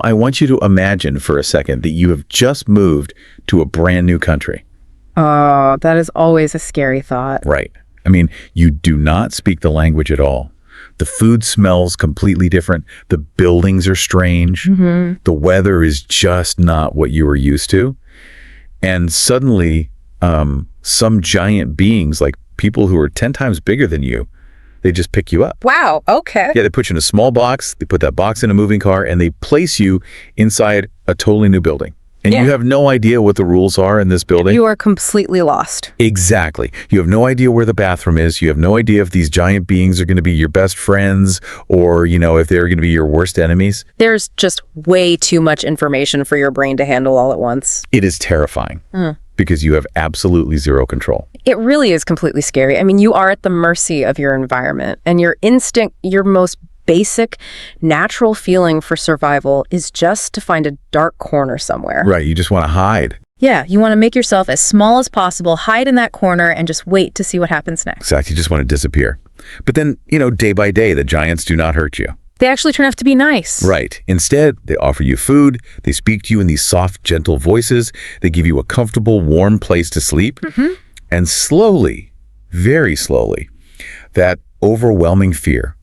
I want you to imagine for a second that you have just moved to a brand new country. Oh, that is always a scary thought. Right. I mean, you do not speak the language at all. The food smells completely different. The buildings are strange. The weather is just not what you were used to. And suddenly, some giant beings, like people who are 10 times bigger than you, they just pick you up. Wow, okay. Yeah, they put you in a small box, they put that box in a moving car, and they place you inside a totally new building. And you have no idea what the rules are in this building. You are completely lost. Exactly. You have no idea where the bathroom is. You have no idea if these giant beings are going to be your best friends or, if they're going to be your worst enemies. There's just way too much information for your brain to handle all at once. It is terrifying because you have absolutely zero control. It really is completely scary. I mean, you are at the mercy of your environment, and your instinct, your most basic, natural feeling for survival is just to find a dark corner somewhere. Right. You just want to hide. Yeah, you want to make yourself as small as possible, hide in that corner, and just wait to see what happens next. Exactly. You just want to disappear. But then, day by day, the giants do not hurt you. They actually turn out to be nice. Right. Instead, they offer you food. They speak to you in these soft, gentle voices. They give you a comfortable, warm place to sleep. And slowly, very slowly, that overwhelming fear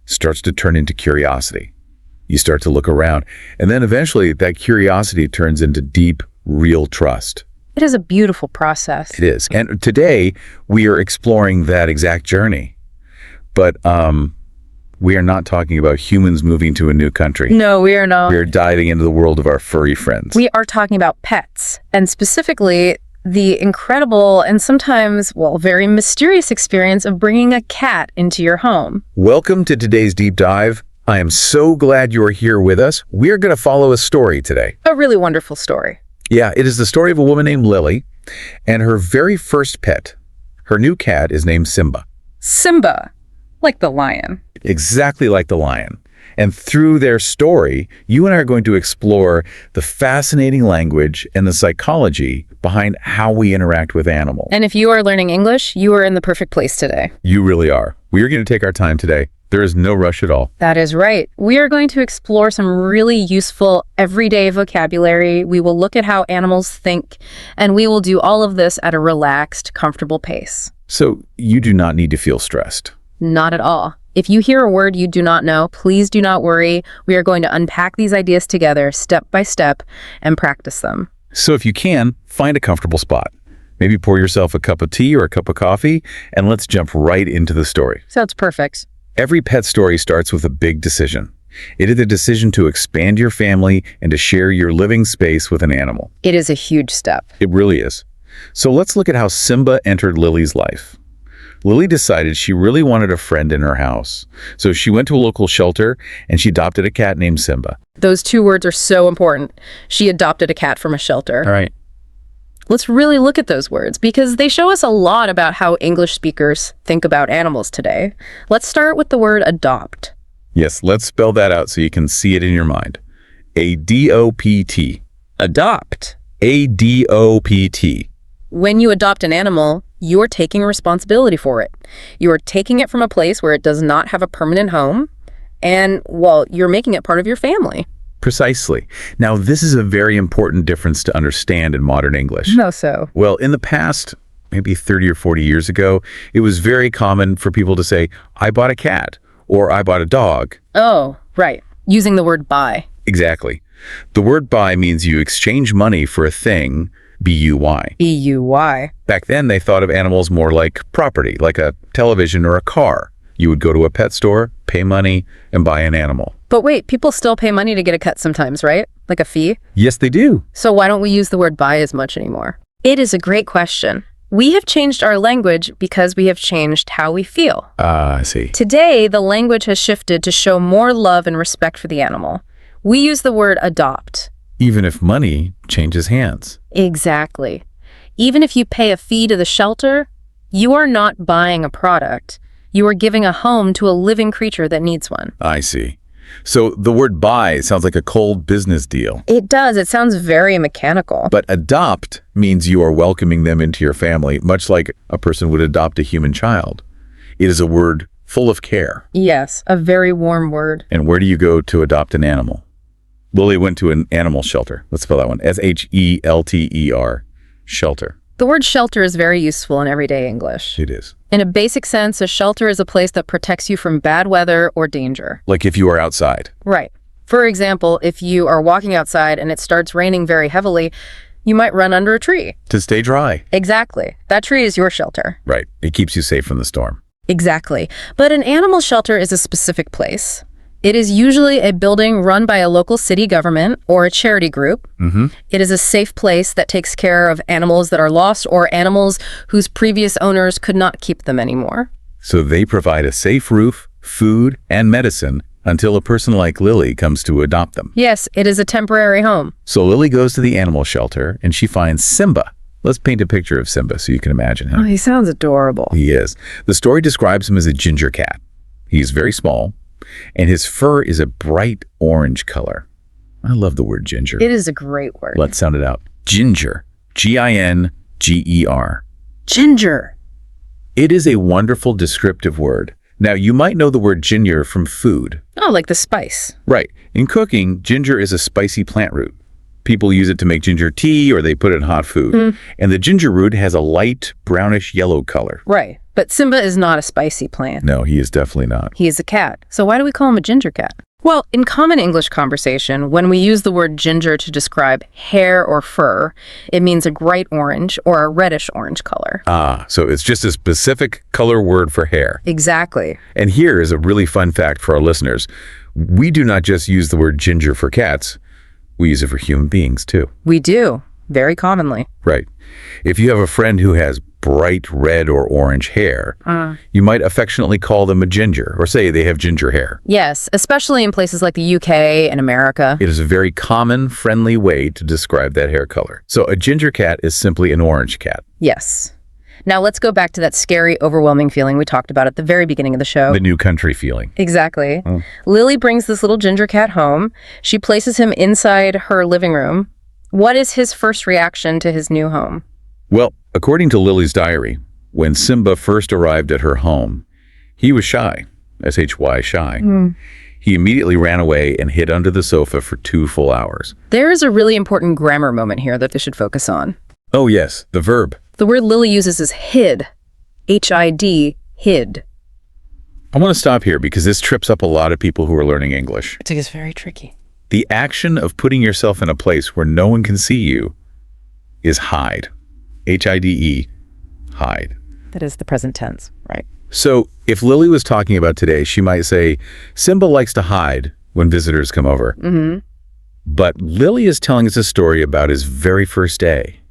starts to turn into curiosity. You start to look around. And then eventually, that curiosity turns into deep, real trust. It is a beautiful process. It is. And today, we are exploring that exact journey. But we are not talking about humans moving to a new country. No, we are not. We are diving into the world of our furry friends. We are talking about pets, and specifically the incredible and sometimes, very mysterious experience of bringing a cat into your home. Welcome to today's deep dive. I am so glad you're here with us. We're going to follow a story today. A really wonderful story. Yeah, it is the story of a woman named Lily and her very first pet. Her new cat is named Simba. Simba, like the lion. Exactly like the lion. And through their story, you and I are going to explore the fascinating language and the psychology behind how we interact with animals. And if you are learning English, you are in the perfect place today. You really are. We are going to take our time today. There is no rush at all. That is right. We are going to explore some really useful everyday vocabulary. We will look at how animals think, and we will do all of this at a relaxed, comfortable pace. So you do not need to feel stressed. Not at all. If you hear a word you do not know, please do not worry. We are going to unpack these ideas together step by step and practice them. So if you can, find a comfortable spot. Maybe pour yourself a cup of tea or a cup of coffee, and let's jump right into the story. Sounds perfect. Every pet story starts with a big decision. It is the decision to expand your family and to share your living space with an animal. It is a huge step. It really is. So let's look at how Simba entered Lily's life. Lily decided she really wanted a friend in her house. So she went to a local shelter and she adopted a cat named Simba. Those two words are so important. She adopted a cat from a shelter. All right. Let's really look at those words because they show us a lot about how English speakers think about animals today. Let's start with the word adopt. Yes, let's spell that out so you can see it in your mind. A-D-O-P-T. Adopt. A-D-O-P-T. When you adopt an animal, you are taking responsibility for it. You are taking it from a place where it does not have a permanent home, and, you're making it part of your family. Precisely. Now, this is a very important difference to understand in modern English. No, so. Well, in the past, maybe 30 or 40 years ago, it was very common for people to say, I bought a cat, or I bought a dog. Oh, right. Using the word buy. Exactly. The word buy means you exchange money for a thing, B-U-Y. B-U-Y. Back then, they thought of animals more like property, like a television or a car. You would go to a pet store, pay money, and buy an animal. But wait, people still pay money to get a cut sometimes, right? Like a fee? Yes, they do. So why don't we use the word buy as much anymore? It is a great question. We have changed our language because we have changed how we feel. I see. Today, the language has shifted to show more love and respect for the animal. We use the word adopt. Even if money changes hands. Exactly. Even if you pay a fee to the shelter, you are not buying a product. You are giving a home to a living creature that needs one. I see. So the word buy sounds like a cold business deal. It does. It sounds very mechanical. But adopt means you are welcoming them into your family, much like a person would adopt a human child. It is a word full of care. Yes, a very warm word. And where do you go to adopt an animal? Lily went to an animal shelter. Let's spell that one. Shelter. Shelter. The word shelter is very useful in everyday English. It is. In a basic sense, a shelter is a place that protects you from bad weather or danger. Like if you are outside. Right. For example, if you are walking outside and it starts raining very heavily, you might run under a tree. To stay dry. Exactly. That tree is your shelter. Right. It keeps you safe from the storm. Exactly. But an animal shelter is a specific place. It is usually a building run by a local city government or a charity group. It is a safe place that takes care of animals that are lost or animals whose previous owners could not keep them anymore. So they provide a safe roof, food, and medicine until a person like Lily comes to adopt them. Yes, it is a temporary home. So Lily goes to the animal shelter and she finds Simba. Let's paint a picture of Simba so you can imagine him. Oh, he sounds adorable. He is. The story describes him as a ginger cat. He's very small, and his fur is a bright orange color. I love the word ginger. It is a great word. Let's sound it out. Ginger. Ginger. Ginger. It is a wonderful descriptive word. Now, you might know the word ginger from food. Oh, like the spice. Right. In cooking, ginger is a spicy plant root. People use it to make ginger tea or they put it in hot food. And the ginger root has a light brownish yellow color. Right. But Simba is not a spicy plant. No, he is definitely not. He is a cat. So why do we call him a ginger cat? Well, in common English conversation, when we use the word ginger to describe hair or fur, it means a bright orange or a reddish orange color. Ah, so it's just a specific color word for hair. Exactly. And here is a really fun fact for our listeners. We do not just use the word ginger for cats. We use it for human beings, too. We do, very commonly. Right. If you have a friend who has bright red or orange hair, you might affectionately call them a ginger or say they have ginger hair. Yes, especially in places like the UK and America. It is a very common, friendly way to describe that hair color. So a ginger cat is simply an orange cat. Yes. Now let's go back to that scary, overwhelming feeling we talked about at the very beginning of the show. The new country feeling. Exactly. Lily brings this little ginger cat home. She places him inside her living room. What is his first reaction to his new home? Well, according to Lily's diary, when Simba first arrived at her home, he was shy, S-H-Y, shy. He immediately ran away and hid under the sofa for 2 full hours. There is a really important grammar moment here that they should focus on. Oh yes, the verb. The word Lily uses is hid, H-I-D, hid. I want to stop here because this trips up a lot of people who are learning English. It's very tricky. The action of putting yourself in a place where no one can see you is hide. H-I-D-E, hide. That is the present tense, right? So if Lily was talking about today, she might say, Simba likes to hide when visitors come over. But Lily is telling us a story about his very first day.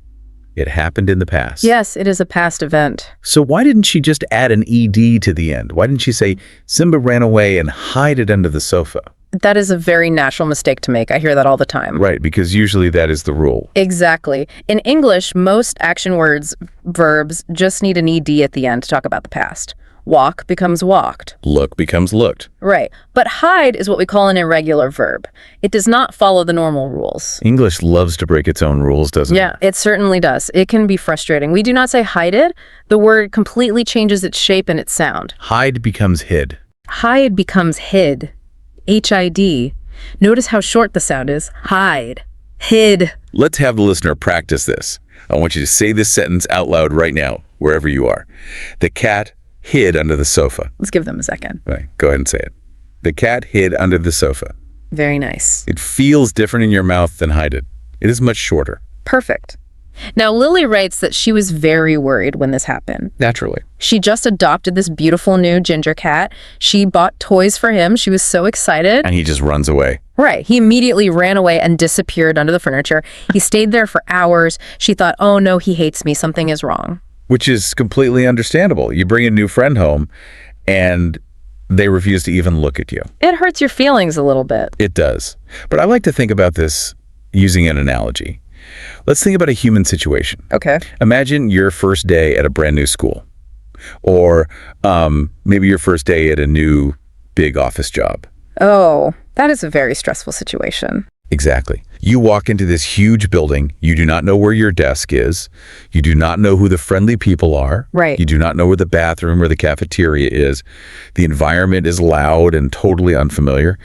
It happened in the past. Yes, it is a past event. So why didn't she just add an ED to the end? Why didn't she say, Simba ran away and hide it under the sofa? That is a very natural mistake to make. I hear that all the time. Right, because usually that is the rule. Exactly. In English, most action words, verbs, just need an ED at the end to talk about the past. Walk becomes walked. Look becomes looked. Right. But hide is what we call an irregular verb. It does not follow the normal rules. English loves to break its own rules, doesn't it? Yeah, it certainly does. It can be frustrating. We do not say hided. The word completely changes its shape and its sound. Hide becomes hid. Hide becomes hid. H-I-D. Notice how short the sound is. Hide. Hid. Let's have the listener practice this. I want you to say this sentence out loud right now, wherever you are. The cat hid under the sofa. Let's give them a second. Right, go ahead and say it. The cat hid under the sofa. Very nice. It feels different in your mouth than hide it. It is much shorter. Perfect. Now, Lily writes that she was very worried when this happened. Naturally. She just adopted this beautiful new ginger cat. She bought toys for him. She was so excited. And he just runs away. Right. He immediately ran away and disappeared under the furniture. He stayed there for hours. She thought, oh no, he hates me. Something is wrong. Which is completely understandable. You bring a new friend home and they refuse to even look at you. It hurts your feelings a little bit. It does. But I like to think about this using an analogy. Let's think about a human situation. Okay. Imagine your first day at a brand new school. Or maybe your first day at a new big office job. Oh, that is a very stressful situation. Exactly. You walk into this huge building. You do not know where your desk is. You do not know who the friendly people are. Right. You do not know where the bathroom or the cafeteria is. The environment is loud and totally unfamiliar.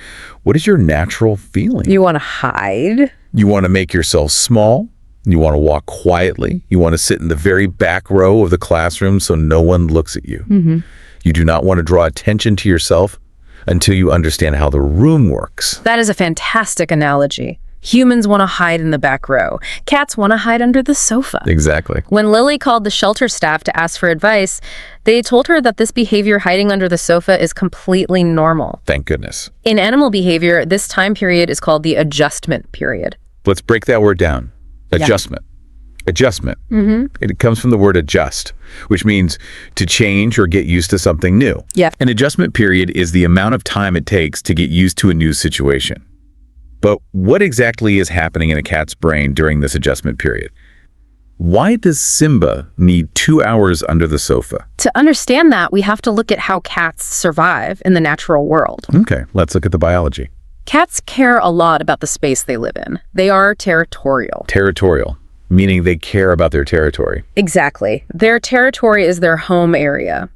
What is your natural feeling? You want to hide? You want to make yourself small. You want to walk quietly. You want to sit in the very back row of the classroom so no one looks at you. You do not want to draw attention to yourself until you understand how the room works. That is a fantastic analogy. Humans want to hide in the back row. Cats want to hide under the sofa. Exactly. When Lily called the shelter staff to ask for advice, they told her that this behavior, hiding under the sofa, is completely normal. Thank goodness. In animal behavior, this time period is called the adjustment period. Let's break that word down. Adjustment. Adjustment. It comes from the word adjust, which means to change or get used to something new. Yeah. An adjustment period is the amount of time it takes to get used to a new situation. But what exactly is happening in a cat's brain during this adjustment period? Why does Simba need 2 hours under the sofa? To understand that, we have to look at how cats survive in the natural world. Okay, let's look at the biology. Cats care a lot about the space they live in. They are territorial. Territorial, meaning they care about their territory. Exactly. Their territory is their home area.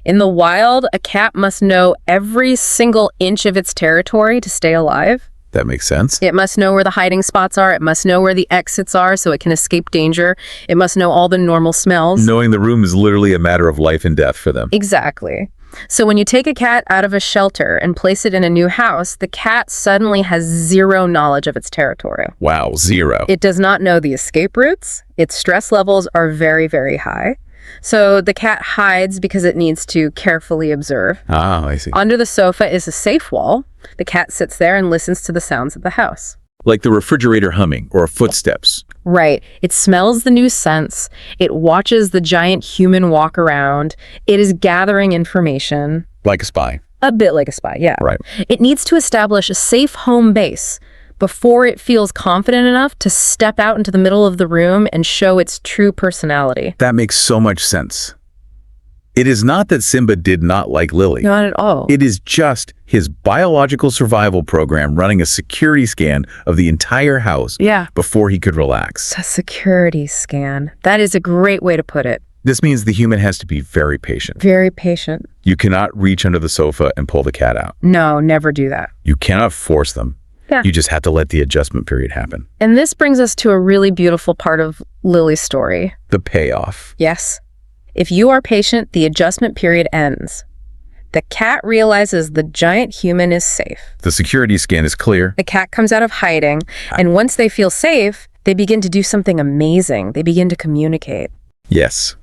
In the wild, a cat must know every single inch of its territory to stay alive. That makes sense. It must know where the hiding spots are. It must know where the exits are so it can escape danger. It must know all the normal smells. Knowing the room is literally a matter of life and death for them. Exactly. So when you take a cat out of a shelter and place it in a new house, the cat suddenly has zero knowledge of its territory. Wow, zero. It does not know the escape routes. Its stress levels are very, very high. So the cat hides because it needs to carefully observe. Ah, I see. Under the sofa is a safe wall. The cat sits there and listens to the sounds of the house. Like the refrigerator humming or footsteps. Right. It smells the new scents. It watches the giant human walk around. It is gathering information. Like a spy. A bit like a spy, yeah. Right. It needs to establish a safe home base before it feels confident enough to step out into the middle of the room and show its true personality. That makes so much sense. It is not that Simba did not like Lily. Not at all. It is just his biological survival program running a security scan of the entire house before he could relax. A security scan. That is a great way to put it. This means the human has to be very patient. Very patient. You cannot reach under the sofa and pull the cat out. No, never do that. You cannot force them. Yeah. You just have to let the adjustment period happen. And this brings us to a really beautiful part of Lily's story. The payoff. Yes. If you are patient, the adjustment period ends. The cat realizes the giant human is safe. The security scan is clear. The cat comes out of hiding, and once they feel safe, they begin to do something amazing. They begin to communicate. Yes.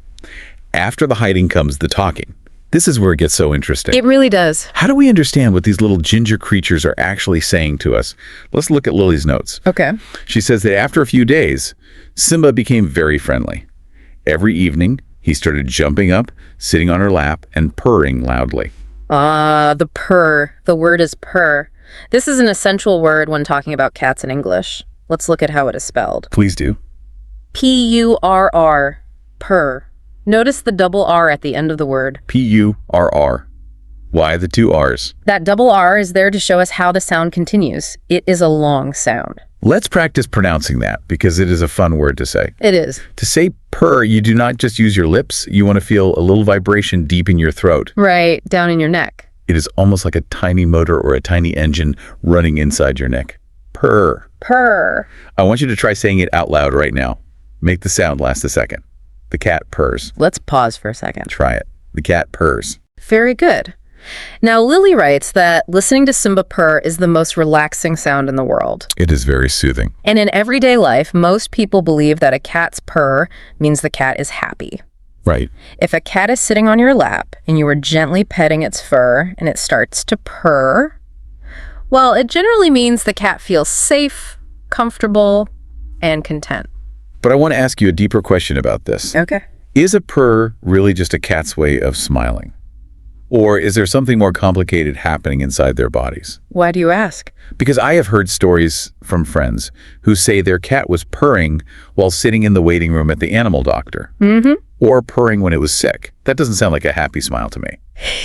After the hiding comes the talking. This is where it gets so interesting. It really does. How do we understand what these little ginger creatures are actually saying to us? Let's look at Lily's notes. Okay. She says that after a few days, Simba became very friendly. Every evening, he started jumping up, sitting on her lap, and purring loudly. The purr. The word is purr. This is an essential word when talking about cats in English. Let's look at how it is spelled. Please do. P-U-R-R. Purr. Notice the double R at the end of the word. P-U-R-R. Why the 2 R's? That double R is there to show us how the sound continues. It is a long sound. Let's practice pronouncing that because it is a fun word to say. It is. To say purr, you do not just use your lips. You want to feel a little vibration deep in your throat. Right, down in your neck. It is almost like a tiny motor or a tiny engine running inside your neck. Purr. Purr. I want you to try saying it out loud right now. Make the sound last a second. The cat purrs. Let's pause for a second. Try it. The cat purrs. Very good. Now, Lily writes that listening to Simba purr is the most relaxing sound in the world. It is very soothing. And in everyday life, most people believe that a cat's purr means the cat is happy. Right. If a cat is sitting on your lap and you are gently petting its fur and it starts to purr, well, it generally means the cat feels safe, comfortable, and content. But I want to ask you a deeper question about this. Okay. Is a purr really just a cat's way of smiling? Or is there something more complicated happening inside their bodies? Why do you ask? Because I have heard stories from friends who say their cat was purring while sitting in the waiting room at the animal doctor. Or purring when it was sick. That doesn't sound like a happy smile to me.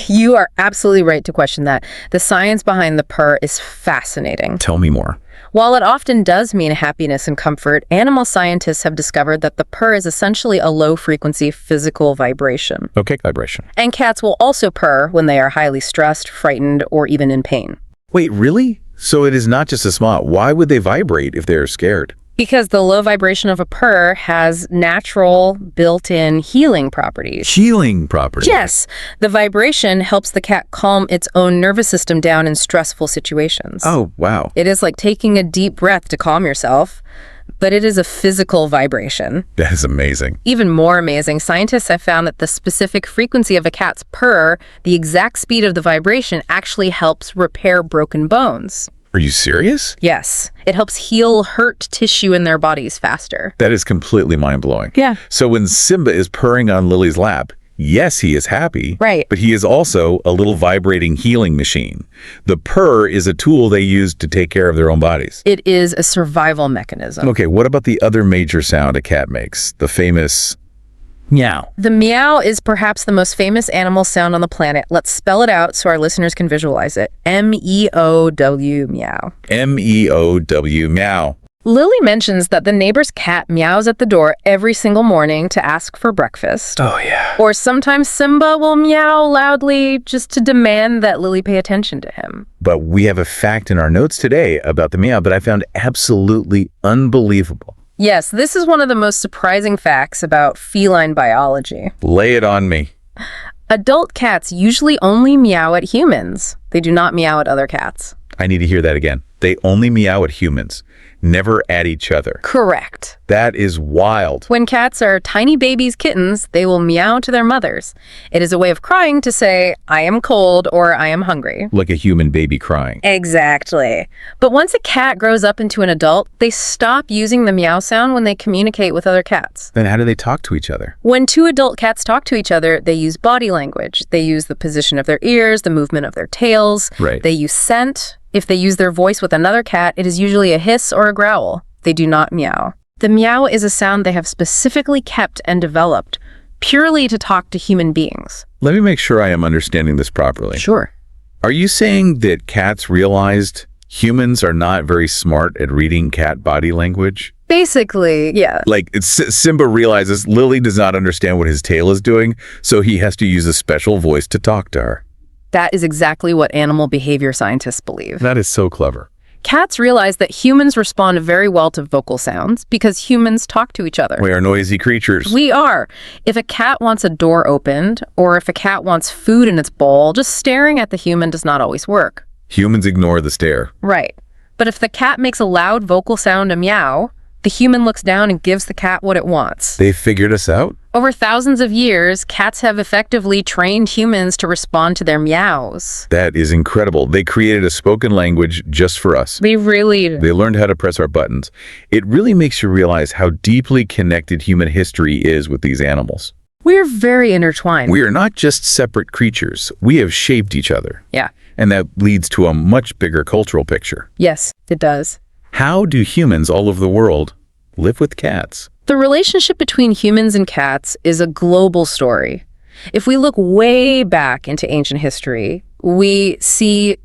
You are absolutely right to question that. The science behind the purr is fascinating. Tell me more. While it often does mean happiness and comfort, animal scientists have discovered that the purr is essentially a low-frequency physical vibration. Okay, vibration. And cats will also purr when they are highly stressed, frightened, or even in pain. Wait, really? So it is not just a smile. Why would they vibrate if they're scared? Because the low vibration of a purr has natural, built-in healing properties. Healing properties. Yes, the vibration helps the cat calm its own nervous system down in stressful situations. Oh, wow. It is like taking a deep breath to calm yourself, but it is a physical vibration. That is amazing. Even more amazing, scientists have found that the specific frequency of a cat's purr, the exact speed of the vibration, actually helps repair broken bones. Are you serious? Yes, it helps heal hurt tissue in their bodies faster. That is completely mind-blowing. Yeah. So when Simba is purring on Lily's lap, yes, he is happy. Right. But he is also a little vibrating healing machine. The purr is a tool they use to take care of their own bodies. It is a survival mechanism. Okay, what about the other major sound a cat makes? The famous meow. The meow is perhaps the most famous animal sound on the planet. Let's spell it out so our listeners can visualize it. M-E-O-W, meow. M-E-O-W, meow. Lily mentions that the neighbor's cat meows at the door every single morning to ask for breakfast. Oh, yeah. Or sometimes Simba will meow loudly just to demand that Lily pay attention to him. But we have a fact in our notes today about the meow that I found absolutely unbelievable. Yes, this is one of the most surprising facts about feline biology. Lay it on me. Adult cats usually only meow at humans. They do not meow at other cats. I need to hear that again. They only meow at humans, never at each other. Correct. That is wild. When cats are tiny babies, kittens, they will meow to their mothers. It is a way of crying to say, I am cold or I am hungry. Like a human baby crying. Exactly. But once a cat grows up into an adult, they stop using the meow sound when they communicate with other cats. Then how do they talk to each other? When two adult cats talk to each other, they use body language. They use the position of their ears, the movement of their tails. Right. They use scent. If they use their voice with another cat, it is usually a hiss or a growl. They do not meow. The meow is a sound they have specifically kept and developed purely to talk to human beings. Let me make sure I am understanding this properly. Sure. Are you saying that cats realized humans are not very smart at reading cat body language? Basically, yeah. Like Simba realizes Lily does not understand what his tail is doing, so he has to use a special voice to talk to her. That is exactly what animal behavior scientists believe. That is so clever. Cats realize that humans respond very well to vocal sounds because humans talk to each other. We are noisy creatures. We are. If a cat wants a door opened, or if a cat wants food in its bowl, just staring at the human does not always work. Humans ignore the stare. Right. But if the cat makes a loud vocal sound, a meow, the human looks down and gives the cat what it wants. They figured us out? Over thousands of years, cats have effectively trained humans to respond to their meows. That is incredible. They created a spoken language just for us. They really do. They learned how to press our buttons. It really makes you realize how deeply connected human history is with these animals. We are very intertwined. We are not just separate creatures. We have shaped each other. Yeah. And that leads to a much bigger cultural picture. Yes, it does. How do humans all over the world live with cats? The relationship between humans and cats is a global story. If we look way back into ancient history, we see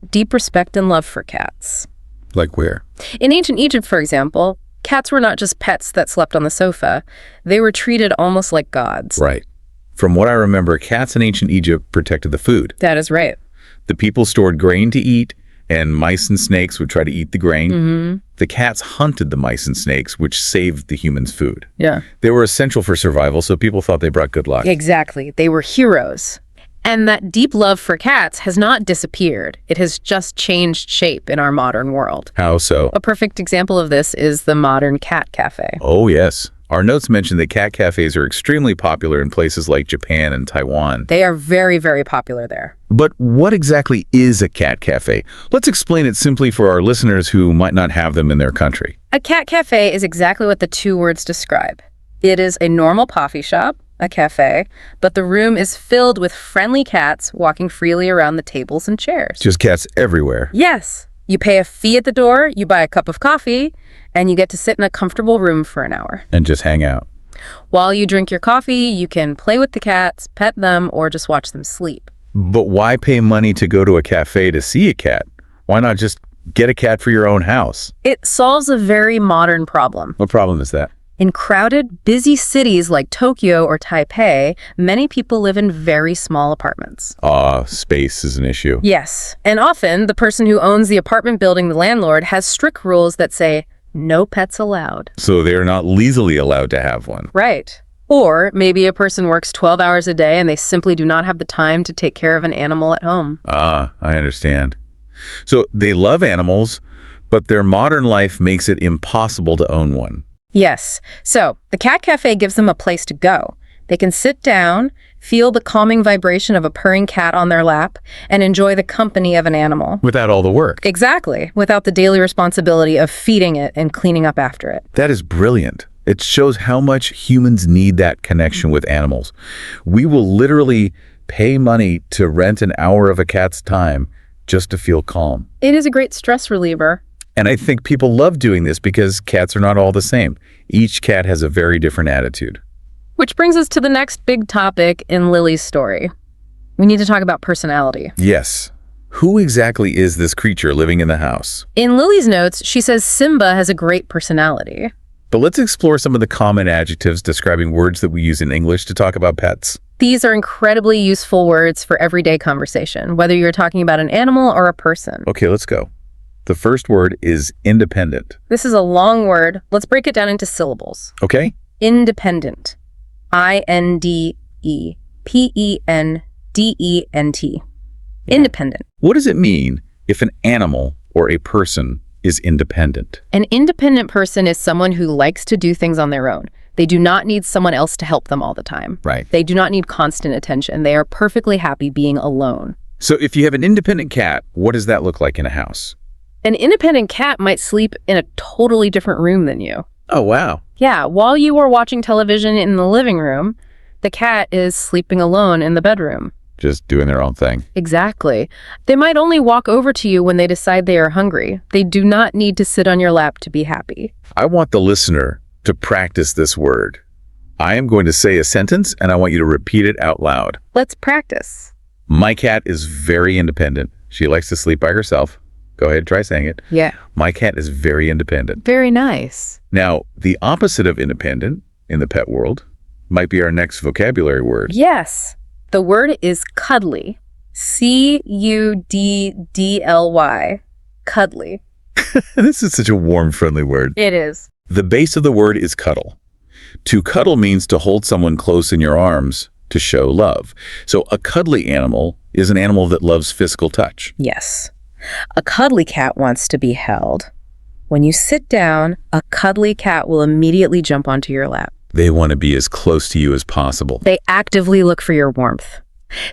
deep respect and love for cats. Like where? In ancient Egypt, for example, cats were not just pets that slept on the sofa. They were treated almost like gods. Right. From what I remember, cats in ancient Egypt protected the food. That is right. The people stored grain to eat, and mice and snakes would try to eat the grain. Mm-hmm. The cats hunted the mice and snakes, which saved the humans' food. Yeah. They were essential for survival, so people thought they brought good luck. Exactly. They were heroes. And that deep love for cats has not disappeared. It has just changed shape in our modern world. How so? A perfect example of this is the modern cat cafe. Oh, yes. Our notes mention that cat cafes are extremely popular in places like Japan and Taiwan. They are very, very popular there. But what exactly is a cat cafe? Let's explain it simply for our listeners who might not have them in their country. A cat cafe is exactly what the two words describe. It is a normal coffee shop, a cafe, but the room is filled with friendly cats walking freely around the tables and chairs. Just cats everywhere. Yes. You pay a fee at the door, you buy a cup of coffee, and you get to sit in a comfortable room for an hour. And just hang out. While you drink your coffee, you can play with the cats, pet them, or just watch them sleep. But why pay money to go to a cafe to see a cat? Why not just get a cat for your own house. It solves a very modern problem. What problem is that? In crowded, busy cities like Tokyo or Taipei, many people live in very small apartments. Space is an issue. Yes, and often the person who owns the apartment building, the landlord, has strict rules that say, no pets allowed. So they're not legally allowed to have one. Right. Or maybe a person works 12 hours a day and they simply do not have the time to take care of an animal at home. I understand. So they love animals, but their modern life makes it impossible to own one. Yes. So the cat cafe gives them a place to go. They can sit down, feel the calming vibration of a purring cat on their lap, and enjoy the company of an animal. Without all the work. Exactly. Without the daily responsibility of feeding it and cleaning up after it. That is brilliant. It shows how much humans need that connection with animals. We will literally pay money to rent an hour of a cat's time just to feel calm. It is a great stress reliever. And I think people love doing this because cats are not all the same. Each cat has a very different attitude. Which brings us to the next big topic in Lily's story. We need to talk about personality. Yes. Who exactly is this creature living in the house? In Lily's notes, she says Simba has a great personality. But let's explore some of the common adjectives describing words that we use in English to talk about pets. These are incredibly useful words for everyday conversation, whether you're talking about an animal or a person. Okay, let's go. The first word is independent. This is a long word. Let's break it down into syllables. Okay? Independent. INDEPENDENT. Independent. What does it mean if an animal or a person is independent? An independent person is someone who likes to do things on their own. They do not need someone else to help them all the time. Right. They do not need constant attention. They are perfectly happy being alone. So if you have an independent cat, what does that look like in a house? An independent cat might sleep in a totally different room than you. Oh, wow. Yeah, while you are watching television in the living room, the cat is sleeping alone in the bedroom. Just doing their own thing. Exactly. They might only walk over to you when they decide they are hungry. They do not need to sit on your lap to be happy. I want the listener to practice this word. I am going to say a sentence and I want you to repeat it out loud. Let's practice. My cat is very independent. She likes to sleep by herself. Go ahead, try saying it. Yeah. My cat is very independent. Very nice. Now, the opposite of independent in the pet world might be our next vocabulary word. Yes. The word is cuddly. Cuddly. Cuddly. This is such a warm, friendly word. It is. The base of the word is cuddle. To cuddle means to hold someone close in your arms to show love. So a cuddly animal is an animal that loves physical touch. Yes. A cuddly cat wants to be held. When you sit down, a cuddly cat will immediately jump onto your lap. They want to be as close to you as possible. They actively look for your warmth.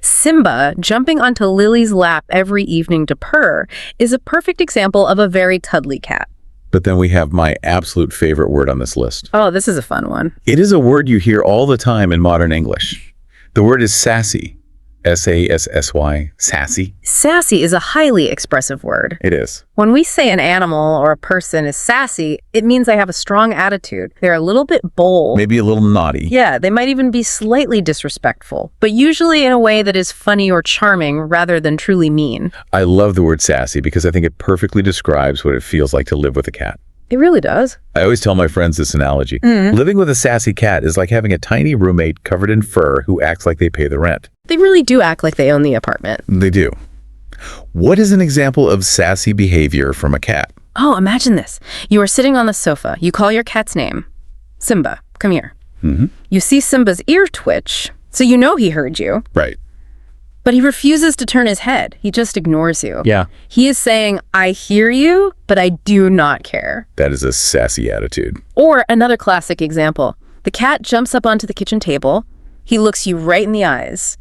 Simba, jumping onto Lily's lap every evening to purr, is a perfect example of a very cuddly cat. But then we have my absolute favorite word on this list. Oh, this is a fun one. It is a word you hear all the time in modern English. The word is sassy. S-A-S-S-Y, sassy. Sassy is a highly expressive word. It is. When we say an animal or a person is sassy, it means they have a strong attitude. They're a little bit bold. Maybe a little naughty. Yeah, they might even be slightly disrespectful, but usually in a way that is funny or charming rather than truly mean. I love the word sassy because I think it perfectly describes what it feels like to live with a cat. It really does. I always tell my friends this analogy. Living with a sassy cat is like having a tiny roommate covered in fur who acts like they pay the rent. They really do act like they own the apartment. They do. What is an example of sassy behavior from a cat? Oh, imagine this. You are sitting on the sofa. You call your cat's name. Simba, come here. You see Simba's ear twitch, so you know he heard you. Right. But he refuses to turn his head. He just ignores you. Yeah. He is saying, I hear you, but I do not care. That is a sassy attitude. Or another classic example. The cat jumps up onto the kitchen table. He looks you right in the eyes.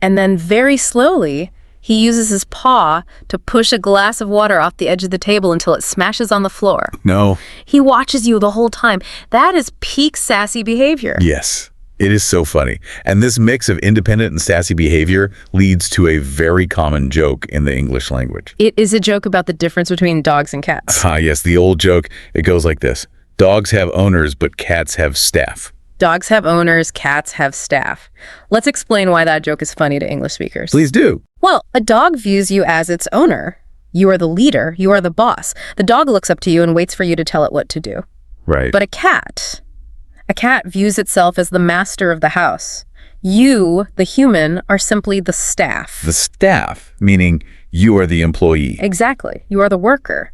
And then very slowly, he uses his paw to push a glass of water off the edge of the table until it smashes on the floor. No. He watches you the whole time. That is peak sassy behavior. Yes. It is so funny. And this mix of independent and sassy behavior leads to a very common joke in the English language. It is a joke about the difference between dogs and cats. Yes, the old joke. It goes like this. Dogs have owners, but cats have staff. Dogs have owners, cats have staff. Let's explain why that joke is funny to English speakers. Please do. Well, a dog views you as its owner. You are the leader. You are the boss. The dog looks up to you and waits for you to tell it what to do. Right. But a cat views itself as the master of the house. You, the human, are simply the staff. The staff, meaning you are the employee. Exactly. You are the worker.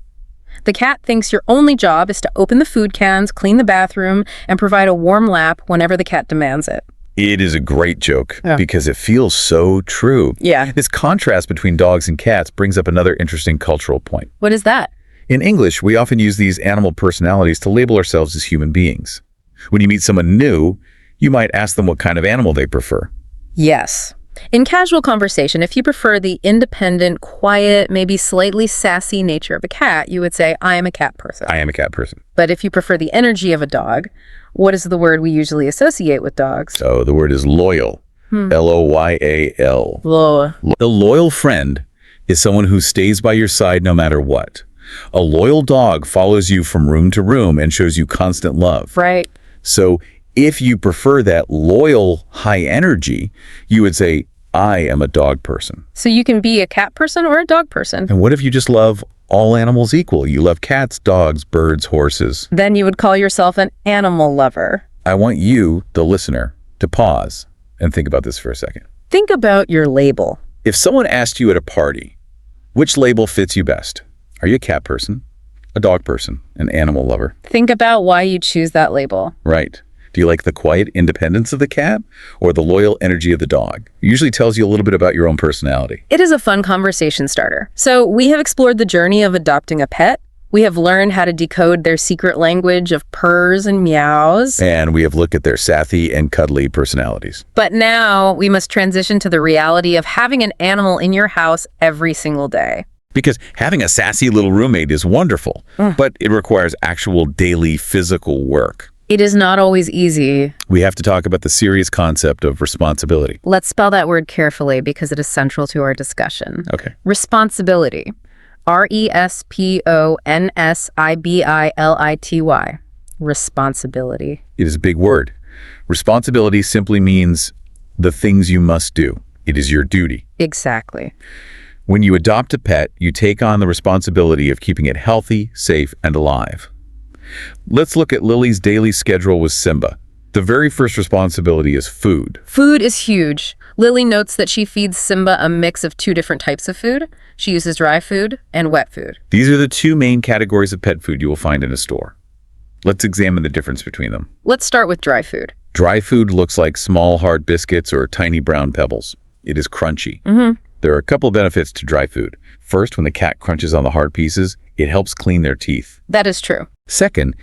The cat thinks your only job is to open the food cans, clean the bathroom, and provide a warm lap whenever the cat demands it. It is a great joke because it feels so true. Yeah. This contrast between dogs and cats brings up another interesting cultural point. What is that? In English, we often use these animal personalities to label ourselves as human beings. When you meet someone new, you might ask them what kind of animal they prefer. Yes. In casual conversation, if you prefer the independent, quiet, maybe slightly sassy nature of a cat, you would say, I am a cat person. I am a cat person. But if you prefer the energy of a dog, what is the word we usually associate with dogs? So the word is loyal. L-O-Y-A-L. Loyal. The loyal friend is someone who stays by your side no matter what. A loyal dog follows you from room to room and shows you constant love. Right. So if you prefer that loyal, high energy, you would say, I am a dog person. So you can be a cat person or a dog person. And what if you just love all animals equal? You love cats, dogs, birds, horses. Then you would call yourself an animal lover. I want you, the listener, to pause and think about this for a second. Think about your label. If someone asked you at a party, which label fits you best? Are you a cat person, a dog person, an animal lover? Think about why you choose that label. Right. Do you like the quiet independence of the cat or the loyal energy of the dog? It usually tells you a little bit about your own personality. It is a fun conversation starter. So we have explored the journey of adopting a pet. We have learned how to decode their secret language of purrs and meows. And we have looked at their sassy and cuddly personalities. But now we must transition to the reality of having an animal in your house every single day. Because having a sassy little roommate is wonderful, but it requires actual daily physical work. It is not always easy. We have to talk about the serious concept of responsibility. Let's spell that word carefully because it is central to our discussion. Okay. Responsibility. R-E-S-P-O-N-S-I-B-I-L-I-T-Y. Responsibility. It is a big word. Responsibility simply means the things you must do. It is your duty. Exactly. When you adopt a pet, you take on the responsibility of keeping it healthy, safe, and alive. Let's look at Lily's daily schedule with Simba. The very first responsibility is food. Food is huge. Lily notes that she feeds Simba a mix of 2 different types of food. She uses dry food and wet food. These are the 2 main categories of pet food you will find in a store. Let's examine the difference between them. Let's start with dry food. Dry food looks like small, hard biscuits or tiny brown pebbles. It is crunchy. There are a couple of benefits to dry food. First, when the cat crunches on the hard pieces, it helps clean their teeth. That is true. Second,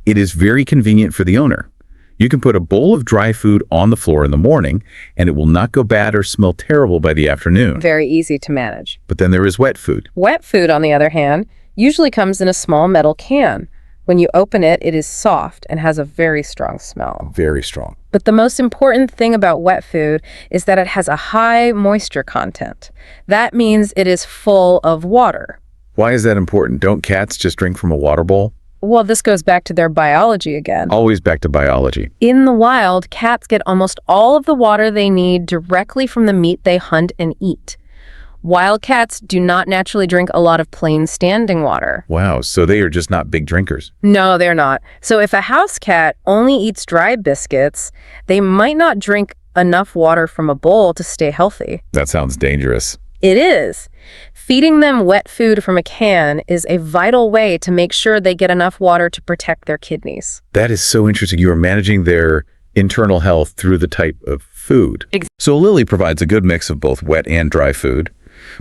it is very convenient for the owner. You can put a bowl of dry food on the floor in the morning, and it will not go bad or smell terrible by the afternoon. Very easy to manage. But then there is wet food. Wet food, on the other hand, usually comes in a small metal can. When you open it, it is soft and has a very strong smell. Very strong. But the most important thing about wet food is that it has a high moisture content. That means it is full of water. Why is that important? Don't cats just drink from a water bowl? Well, this goes back to their biology again. Always back to biology. In the wild, cats get almost all of the water they need directly from the meat they hunt and eat. Wild cats do not naturally drink a lot of plain standing water. Wow, so they are just not big drinkers. No, they're not. So if a house cat only eats dry biscuits, they might not drink enough water from a bowl to stay healthy. That sounds dangerous. It is. Feeding them wet food from a can is a vital way to make sure they get enough water to protect their kidneys. That is so interesting. You are managing their internal health through the type of food. So Lily provides a good mix of both wet and dry food.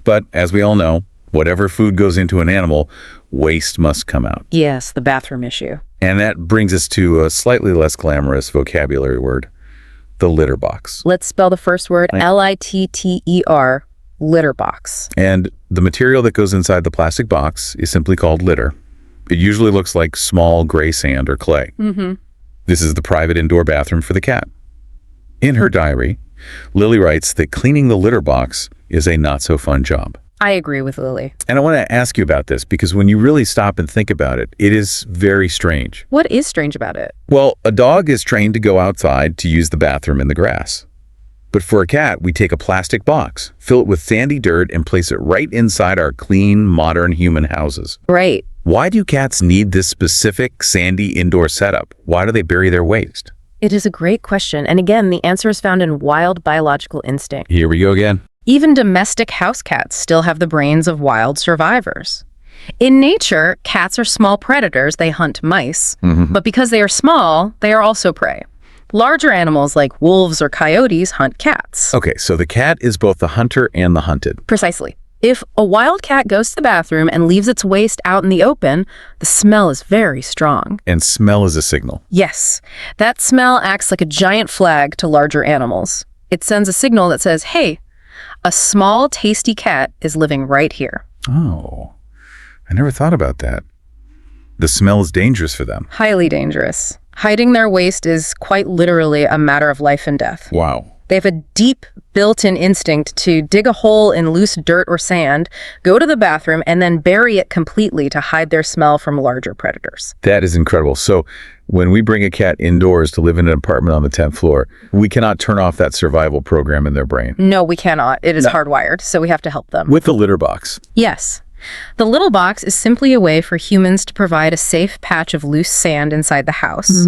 But as we all know, whatever food goes into an animal, waste must come out. Yes, the bathroom issue. And that brings us to a slightly less glamorous vocabulary word, the litter box. Let's spell the first word, L-I-T-T-E-R, litter box. And the material that goes inside the plastic box is simply called litter. It usually looks like small gray sand or clay. This is the private indoor bathroom for the cat. In her diary, Lily writes that cleaning the litter box is a not-so-fun job. I agree with Lily. And I want to ask you about this because when you really stop and think about it, it is very strange. What is strange about it? Well, a dog is trained to go outside to use the bathroom in the grass. But for a cat, we take a plastic box, fill it with sandy dirt, and place it right inside our clean, modern human houses. Right. Why do cats need this specific sandy indoor setup? Why do they bury their waste? It is a great question. And again, the answer is found in wild biological instinct. Here we go again. Even domestic house cats still have the brains of wild survivors. In nature, cats are small predators. They hunt mice. But because they are small, they are also prey. Larger animals like wolves or coyotes hunt cats. Okay, so the cat is both the hunter and the hunted. Precisely. If a wild cat goes to the bathroom and leaves its waste out in the open, the smell is very strong. And smell is a signal. Yes, that smell acts like a giant flag to larger animals. It sends a signal that says, hey, a small, tasty cat is living right here. Oh, I never thought about that. The smell is dangerous for them. Highly dangerous. Hiding their waste is quite literally a matter of life and death. Wow. They have a deep, built-in instinct to dig a hole in loose dirt or sand, go to the bathroom, and then bury it completely to hide their smell from larger predators. That is incredible. So when we bring a cat indoors to live in an apartment on the 10th floor, we cannot turn off that survival program in their brain. No, we cannot. It is hardwired, so we have to help them. With the litter box. Yes. The little box is simply a way for humans to provide a safe patch of loose sand inside the house.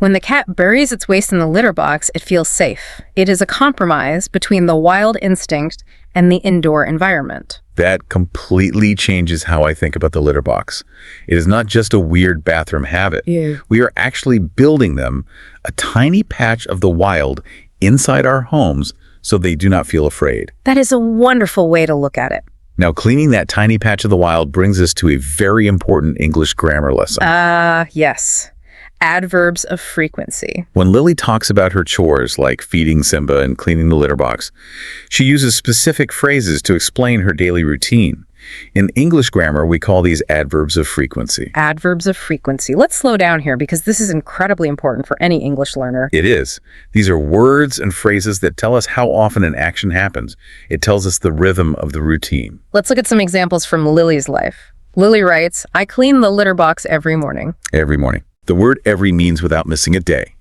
When the cat buries its waste in the litter box, it feels safe. It is a compromise between the wild instinct and the indoor environment. That completely changes how I think about the litter box. It is not just a weird bathroom habit. Yeah. We are actually building them a tiny patch of the wild inside our homes so they do not feel afraid. That is a wonderful way to look at it. Now, cleaning that tiny patch of the wild brings us to a very important English grammar lesson. Yes. Adverbs of frequency. When Lily talks about her chores, like feeding Simba and cleaning the litter box, she uses specific phrases to explain her daily routine. In English grammar, we call these adverbs of frequency. Adverbs of frequency. Let's slow down here because this is incredibly important for any English learner. It is. These are words and phrases that tell us how often an action happens. It tells us the rhythm of the routine. Let's look at some examples from Lily's life. Lily writes, I clean the litter box every morning. Every morning. The word every means without missing a day.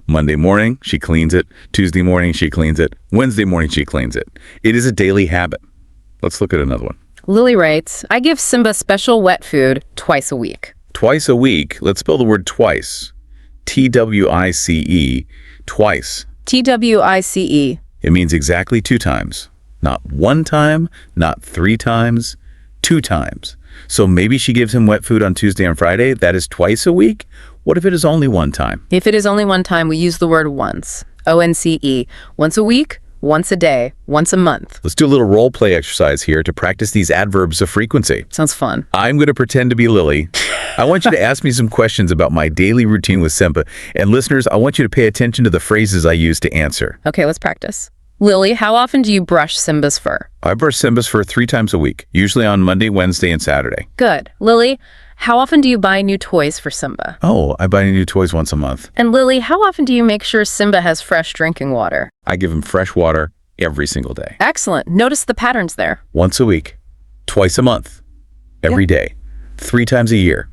Monday morning, she cleans it. Tuesday morning, she cleans it. Wednesday morning, she cleans it. It is a daily habit. Let's look at another one. Lily writes, I give Simba special wet food twice a week. Twice a week. Let's spell the word twice. T-W-I-C-E. Twice. T-W-I-C-E. It means exactly 2 times. Not 1 time, not 3 times, 2 times. So maybe she gives him wet food on Tuesday and Friday. That is twice a week. What if it is only 1 time? If it is only 1 time, we use the word once. O-N-C-E. Once a week, once a day, once a month. Let's do a little role play exercise here to practice these adverbs of frequency. Sounds fun. I'm going to pretend to be Lily. I want you to ask me some questions about my daily routine with Simba. And listeners, I want you to pay attention to the phrases I use to answer. Okay, let's practice. Lily, how often do you brush Simba's fur? I brush Simba's fur 3 times a week, usually on Monday, Wednesday, and Saturday. Good. Lily, how often do you buy new toys for Simba? Oh, I buy new toys once a month. And Lily, how often do you make sure Simba has fresh drinking water? I give him fresh water every single day. Excellent. Notice the patterns there. Once a week, twice a month, every day, 3 times a year.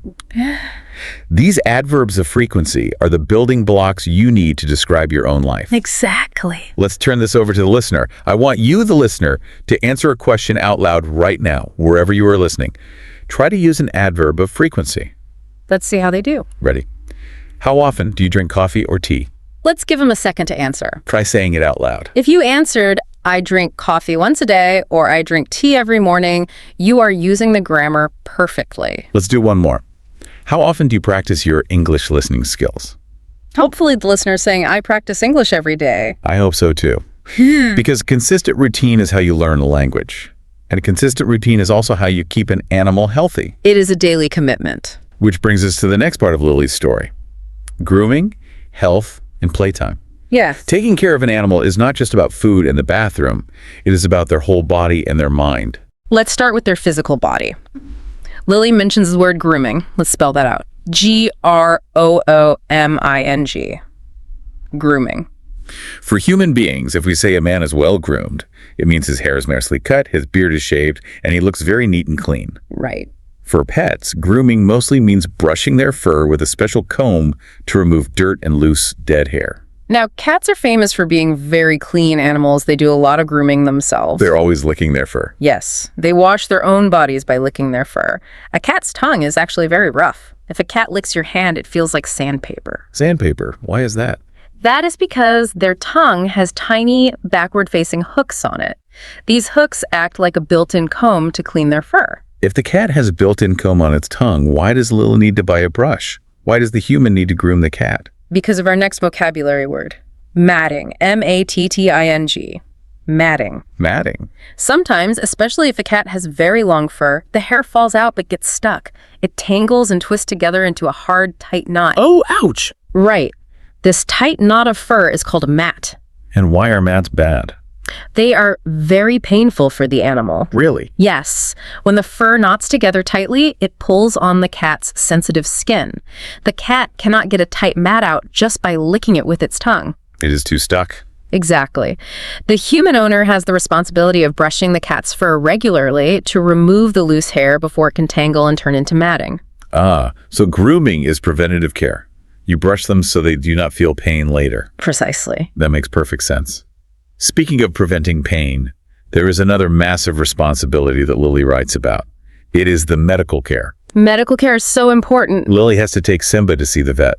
These adverbs of frequency are the building blocks you need to describe your own life. Exactly. Let's turn this over to the listener. I want you, the listener, to answer a question out loud right now, wherever you are listening. Try to use an adverb of frequency. Let's see how they do. Ready? How often do you drink coffee or tea? Let's give him a second to answer. Try saying it out loud. If you answered, I drink coffee once a day or I drink tea every morning, you are using the grammar perfectly. Let's do one more. How often do you practice your English listening skills? Hopefully the listener is saying, I practice English every day. I hope so too. Because consistent routine is how you learn a language. And a consistent routine is also how you keep an animal healthy. It is a daily commitment. Which brings us to the next part of Lily's story. Grooming, health, and playtime. Yes. Taking care of an animal is not just about food and the bathroom. It is about their whole body and their mind. Let's start with their physical body. Lily mentions the word grooming. Let's spell that out. G-R-O-O-M-I-N-G. Grooming. For human beings, if we say a man is well-groomed, it means his hair is nicely cut, his beard is shaved, and he looks very neat and clean. Right. For pets, grooming mostly means brushing their fur with a special comb to remove dirt and loose, dead hair. Now, cats are famous for being very clean animals. They do a lot of grooming themselves. They're always licking their fur. Yes, they wash their own bodies by licking their fur. A cat's tongue is actually very rough. If a cat licks your hand, it feels like sandpaper. Sandpaper. Why is that? That is because their tongue has tiny backward-facing hooks on it. These hooks act like a built-in comb to clean their fur. If the cat has a built-in comb on its tongue, why does Lily need to buy a brush? Why does the human need to groom the cat? Because of our next vocabulary word, matting, M-A-T-T-I-N-G, matting. Matting. Sometimes, especially if a cat has very long fur, the hair falls out but gets stuck. It tangles and twists together into a hard, tight knot. Oh, ouch! Right. This tight knot of fur is called a mat. And why are mats bad? They are very painful for the animal. Really? Yes. When the fur knots together tightly, it pulls on the cat's sensitive skin. The cat cannot get a tight mat out just by licking it with its tongue. It is too stuck. Exactly. The human owner has the responsibility of brushing the cat's fur regularly to remove the loose hair before it can tangle and turn into matting. Ah, so grooming is preventative care. You brush them so they do not feel pain later. Precisely. That makes perfect sense. Speaking of preventing pain, there is another massive responsibility that Lily writes about. It is the medical care. Medical care is so important. Lily has to take Simba to see the vet.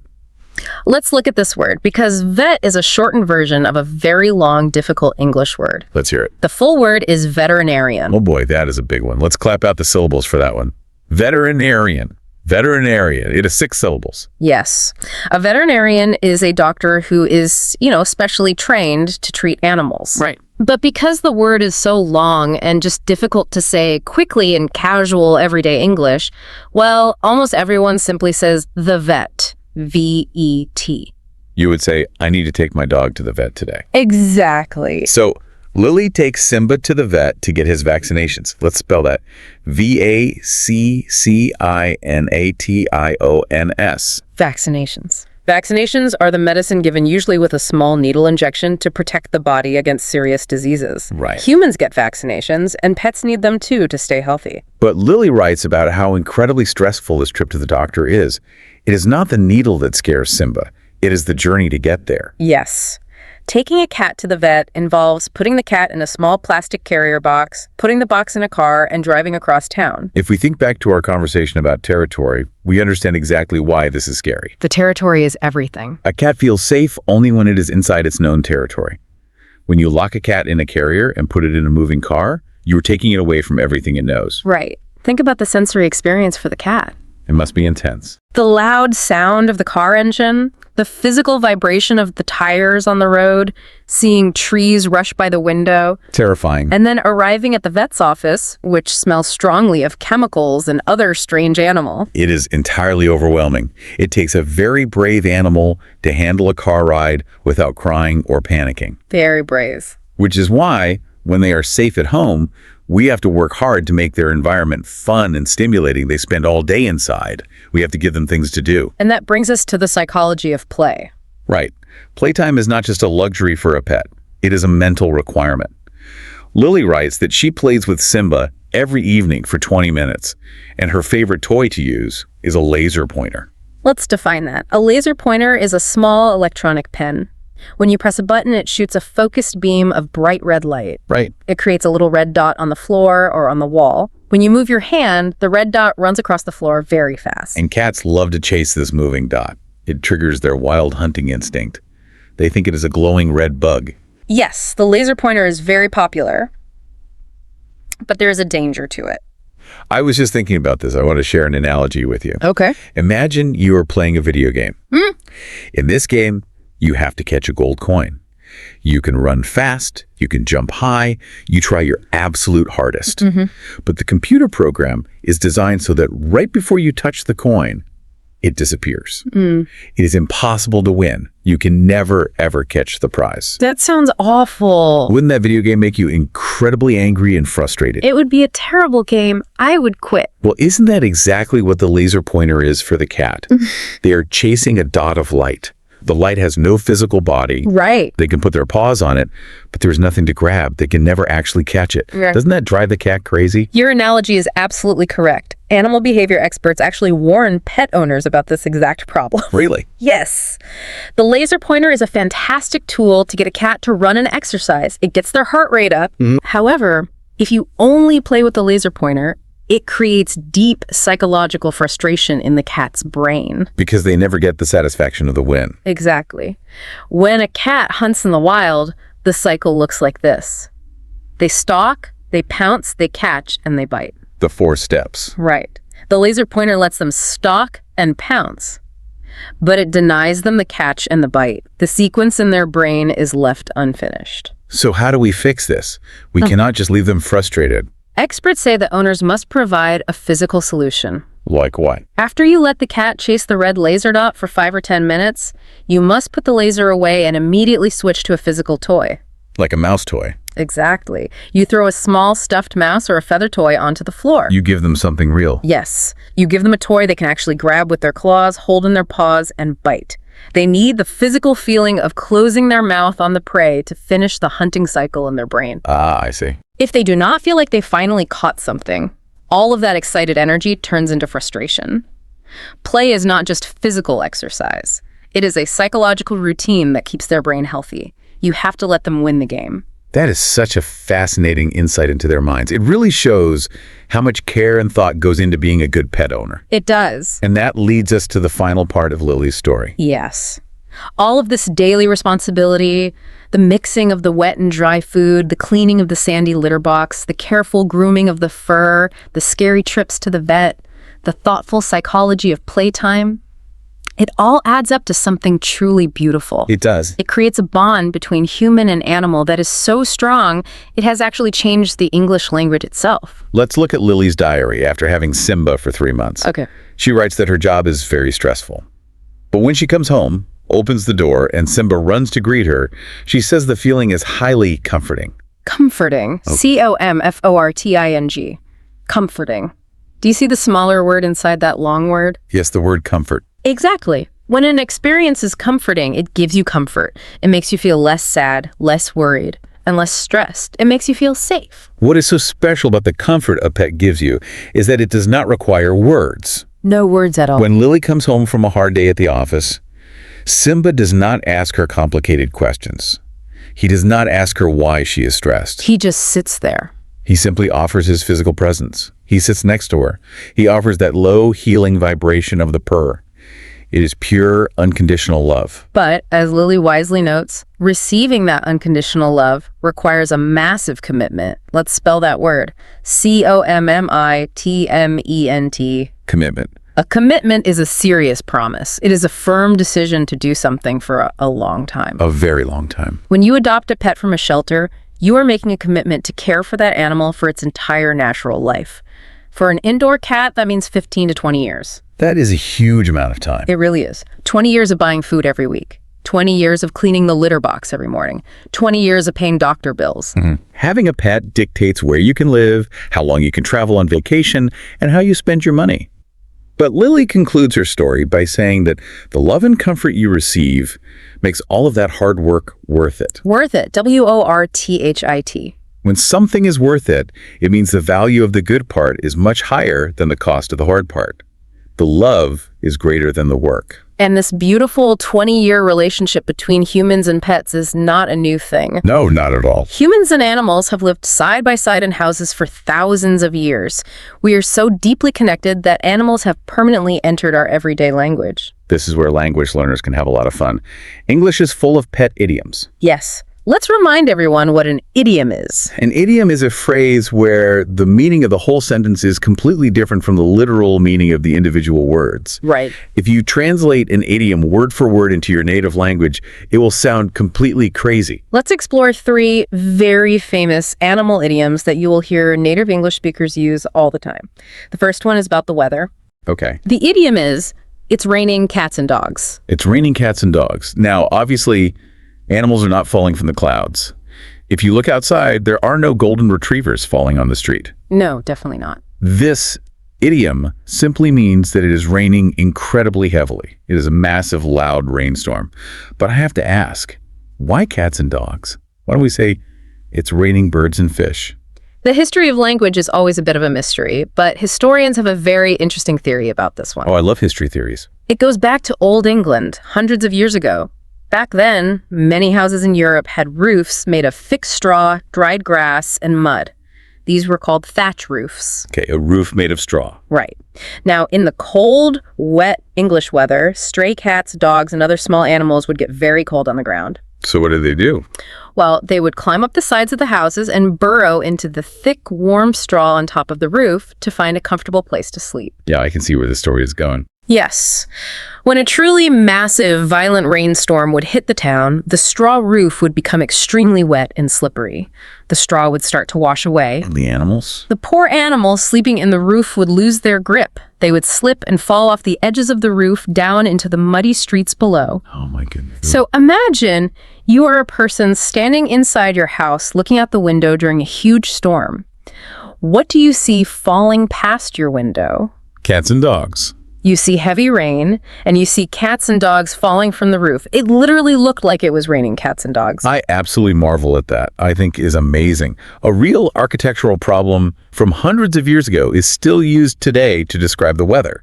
Let's look at this word, because vet is a shortened version of a very long, difficult English word. Let's hear it. The full word is veterinarian. Oh boy, that is a big one. Let's clap out the syllables for that one. Veterinarian. Veterinarian. It is 6 syllables. Yes. A veterinarian is a doctor who is, specially trained to treat animals. Right. But because the word is so long and just difficult to say quickly in casual, everyday English, well, almost everyone simply says the vet. V-E-T. You would say, I need to take my dog to the vet today. Exactly. So Lily takes Simba to the vet to get his vaccinations. Let's spell that. V-A-C-C-I-N-A-T-I-O-N-S. Vaccinations. Vaccinations are the medicine given usually with a small needle injection to protect the body against serious diseases. Right. Humans get vaccinations, and pets need them too to stay healthy. But Lily writes about how incredibly stressful this trip to the doctor is. It is not the needle that scares Simba. It is the journey to get there. Yes. Taking a cat to the vet involves putting the cat in a small plastic carrier box, putting the box in a car, and driving across town. If we think back to our conversation about territory, we understand exactly why this is scary. The territory is everything. A cat feels safe only when it is inside its known territory. When you lock a cat in a carrier and put it in a moving car, you are taking it away from everything it knows. Right. Think about the sensory experience for the cat. It must be intense. The loud sound of the car engine, the physical vibration of the tires on the road, seeing trees rush by the window, Terrifying. and then arriving at the vet's office, which smells strongly of chemicals and other strange animal. It is entirely overwhelming. It takes a very brave animal to handle a car ride without crying or panicking. Very brave. Which is why, when they are safe at home, we have to work hard to make their environment fun and stimulating. They spend all day inside. We have to give them things to do. And that brings us to the psychology of play. Right. Playtime is not just a luxury for a pet. It is a mental requirement. Lily writes that she plays with Simba every evening for 20 minutes, and her favorite toy to use is a laser pointer. Let's define that. A laser pointer is a small electronic pen. When you press a button, it shoots a focused beam of bright red light. Right. It creates a little red dot on the floor or on the wall. When you move your hand, the red dot runs across the floor very fast. And cats love to chase this moving dot. It triggers their wild hunting instinct. They think it is a glowing red bug. Yes, the laser pointer is very popular, but there is a danger to it. I was just thinking about this. I want to share an analogy with you. Okay. Imagine you are playing a video game. In this game, you have to catch a gold coin. You can run fast, you can jump high, you try your absolute hardest. But the computer program is designed so that right before you touch the coin, it disappears. It is impossible to win. You can never, ever catch the prize. That sounds awful. Wouldn't that video game make you incredibly angry and frustrated? It would be a terrible game. I would quit. Well, isn't that exactly what the laser pointer is for the cat? They are chasing a dot of light. The light has no physical body. Right. They can put their paws on it, but there's nothing to grab. They can never actually catch it. Yeah. Doesn't that drive the cat crazy? Your analogy is absolutely correct. Animal behavior experts actually warn pet owners about this exact problem. Really? Yes. The laser pointer is a fantastic tool to get a cat to run and exercise. It gets their heart rate up. However, if you only play with the laser pointer, it creates deep psychological frustration in the cat's brain. Because they never get the satisfaction of the win. Exactly. When a cat hunts in the wild, the cycle looks like this. They stalk, they pounce, they catch, and they bite. The 4 steps. Right. The laser pointer lets them stalk and pounce, but it denies them the catch and the bite. The sequence in their brain is left unfinished. So how do we fix this? We cannot just leave them frustrated. Experts say that owners must provide a physical solution. Like what? After you let the cat chase the red laser dot for 5 or 10 minutes, you must put the laser away and immediately switch to a physical toy. Like a mouse toy. Exactly. You throw a small stuffed mouse or a feather toy onto the floor. You give them something real. Yes. You give them a toy they can actually grab with their claws, hold in their paws, and bite. They need the physical feeling of closing their mouth on the prey to finish the hunting cycle in their brain. Ah, I see. If they do not feel like they finally caught something, all of that excited energy turns into frustration. Play is not just physical exercise. It is a psychological routine that keeps their brain healthy. You have to let them win the game. That is such a fascinating insight into their minds. It really shows how much care and thought goes into being a good pet owner. It does. And that leads us to the final part of Lily's story. Yes. All of this daily responsibility, the mixing of the wet and dry food, the cleaning of the sandy litter box, the careful grooming of the fur, the scary trips to the vet, the thoughtful psychology of playtime, it all adds up to something truly beautiful. It does. It creates a bond between human and animal that is so strong, it has actually changed the English language itself. Let's look at Lily's diary after having Simba for 3 months. Okay. She writes that her job is very stressful. But when she comes home, opens the door, and Simba runs to greet her, she says the feeling is highly comforting. Comforting. Comforting. Comforting. Do you see the smaller word inside that long word? Yes, the word comfort. Exactly. When an experience is comforting, it gives you comfort. It makes you feel less sad, less worried, and less stressed. It makes you feel safe. What is so special about the comfort a pet gives you is that it does not require words. No words at all. When Lily comes home from a hard day at the office, Simba does not ask her complicated questions. He does not ask her why she is stressed. He just sits there. He simply offers his physical presence. He sits next to her. He offers that low, healing vibration of the purr. It is pure, unconditional love. But, as Lily wisely notes, receiving that unconditional love requires a massive commitment. Let's spell that word. C-O-M-M-I-T-M-E-N-T. Commitment. A commitment is a serious promise. It is a firm decision to do something for a long time. A very long time. When you adopt a pet from a shelter, you are making a commitment to care for that animal for its entire natural life. For an indoor cat, that means 15 to 20 years. That is a huge amount of time. It really is. 20 years of buying food every week. 20 years of cleaning the litter box every morning. 20 years of paying doctor bills. Having a pet dictates where you can live, how long you can travel on vacation, and how you spend your money. But Lily concludes her story by saying that the love and comfort you receive makes all of that hard work worth it. Worth it. W-O-R-T-H-I-T. When something is worth it, it means the value of the good part is much higher than the cost of the hard part. The love is greater than the work. And this beautiful 20-year relationship between humans and pets is not a new thing. No, not at all. Humans and animals have lived side by side in houses for thousands of years. We are so deeply connected that animals have permanently entered our everyday language. This is where language learners can have a lot of fun. English is full of pet idioms. Yes. Let's remind everyone what an idiom is. An idiom is a phrase where the meaning of the whole sentence is completely different from the literal meaning of the individual words. Right. If you translate an idiom word for word into your native language, it will sound completely crazy. Let's explore 3 very famous animal idioms that you will hear native English speakers use all the time. The first one is about the weather. Okay. The idiom is, it's raining cats and dogs. It's raining cats and dogs. Now, obviously, animals are not falling from the clouds. If you look outside, there are no golden retrievers falling on the street. No, definitely not. This idiom simply means that it is raining incredibly heavily. It is a massive, loud rainstorm. But I have to ask, why cats and dogs? Why don't we say, it's raining birds and fish? The history of language is always a bit of a mystery, but historians have a very interesting theory about this one. Oh, I love history theories. It goes back to Old England, hundreds of years ago. Back then, many houses in Europe had roofs made of thick straw, dried grass, and mud. These were called thatch roofs. Okay, a roof made of straw. Right. Now, in the cold, wet English weather, stray cats, dogs, and other small animals would get very cold on the ground. So what did they do? Well, they would climb up the sides of the houses and burrow into the thick, warm straw on top of the roof to find a comfortable place to sleep. Yeah, I can see where the story is going. Yes. When a truly massive, violent rainstorm would hit the town, the straw roof would become extremely wet and slippery. The straw would start to wash away. And the animals? The poor animals sleeping in the roof would lose their grip. They would slip and fall off the edges of the roof down into the muddy streets below. Oh my goodness. So imagine you are a person standing inside your house looking out the window during a huge storm. What do you see falling past your window? Cats and dogs. You see heavy rain, and you see cats and dogs falling from the roof. It literally looked like it was raining cats and dogs. I absolutely marvel at that. I think is amazing. A real architectural problem from hundreds of years ago is still used today to describe the weather.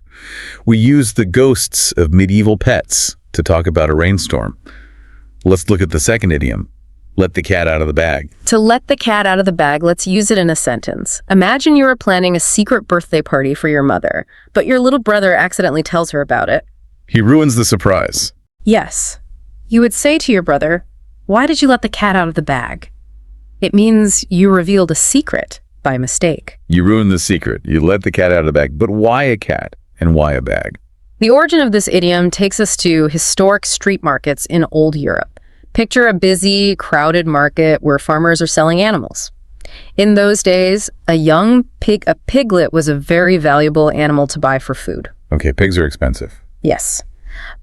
We use the ghosts of medieval pets to talk about a rainstorm. Let's look at the second idiom. Let the cat out of the bag. To let the cat out of the bag, let's use it in a sentence. Imagine you are planning a secret birthday party for your mother, but your little brother accidentally tells her about it. He ruins the surprise. Yes. You would say to your brother, "Why did you let the cat out of the bag?" It means you revealed a secret by mistake. You ruined the secret. You let the cat out of the bag. But why a cat and why a bag? The origin of this idiom takes us to historic street markets in old Europe. Picture a busy, crowded market where farmers are selling animals. In those days, a piglet was a very valuable animal to buy for food. Okay, pigs are expensive. Yes.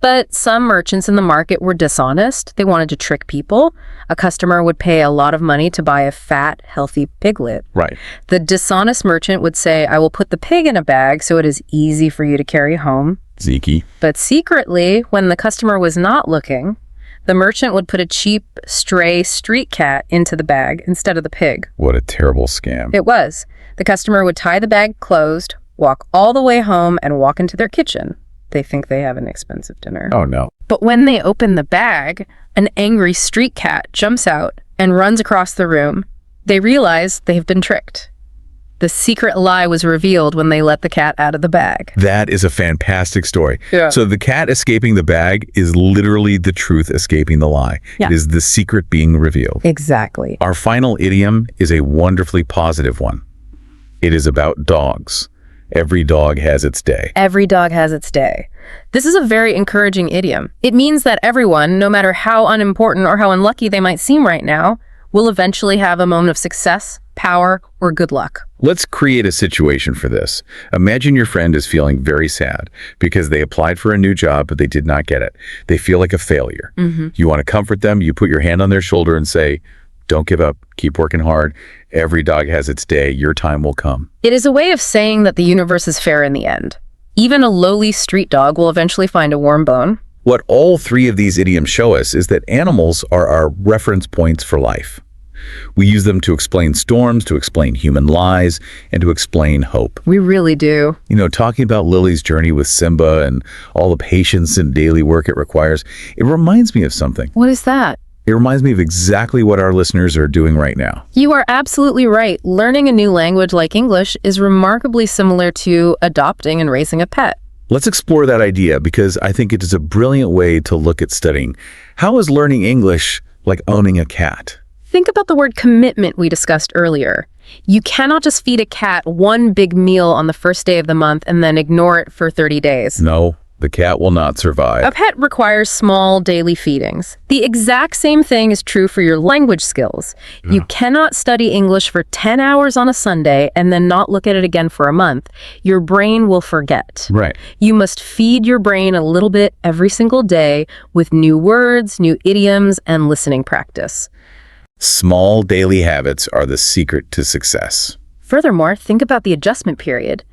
But some merchants in the market were dishonest. They wanted to trick people. A customer would pay a lot of money to buy a fat, healthy piglet. Right. The dishonest merchant would say, "I will put the pig in a bag so it is easy for you to carry home." Zeke. But secretly, when the customer was not looking, the merchant would put a cheap, stray street cat into the bag instead of the pig. What a terrible scam. It was. The customer would tie the bag closed, walk all the way home, and walk into their kitchen. They think they have an expensive dinner. Oh, no. But when they open the bag, an angry street cat jumps out and runs across the room. They realize they have been tricked. The secret lie was revealed when they let the cat out of the bag. That is a fantastic story. Yeah. So the cat escaping the bag is literally the truth escaping the lie. Yeah. It is the secret being revealed. Exactly. Our final idiom is a wonderfully positive one. It is about dogs. Every dog has its day. Every dog has its day. This is a very encouraging idiom. It means that everyone, no matter how unimportant or how unlucky they might seem right now, will eventually have a moment of success, power, or good luck. Let's create a situation for this. Imagine your friend is feeling very sad because they applied for a new job, but they did not get it. They feel like a failure. You want to comfort them. You put your hand on their shoulder and say, "Don't give up. Keep working hard. Every dog has its day. Your time will come." It is a way of saying that the universe is fair in the end. Even a lowly street dog will eventually find a warm bone. What all three of these idioms show us is that animals are our reference points for life. We use them to explain storms, to explain human lies, and to explain hope. We really do. You know, talking about Lily's journey with Simba and all the patience and daily work it requires, it reminds me of something. What is that? It reminds me of exactly what our listeners are doing right now. You are absolutely right. Learning a new language like English is remarkably similar to adopting and raising a pet. Let's explore that idea because I think it is a brilliant way to look at studying. How is learning English like owning a cat? Think about the word commitment we discussed earlier. You cannot just feed a cat one big meal on the first day of the month and then ignore it for 30 days. No, the cat will not survive. A pet requires small daily feedings. The exact same thing is true for your language skills. You cannot study English for 10 hours on a Sunday and then not look at it again for a month. Your brain will forget. Right. You must feed your brain a little bit every single day with new words, new idioms, and listening practice. Small daily habits are the secret to success. Furthermore, think about the adjustment period.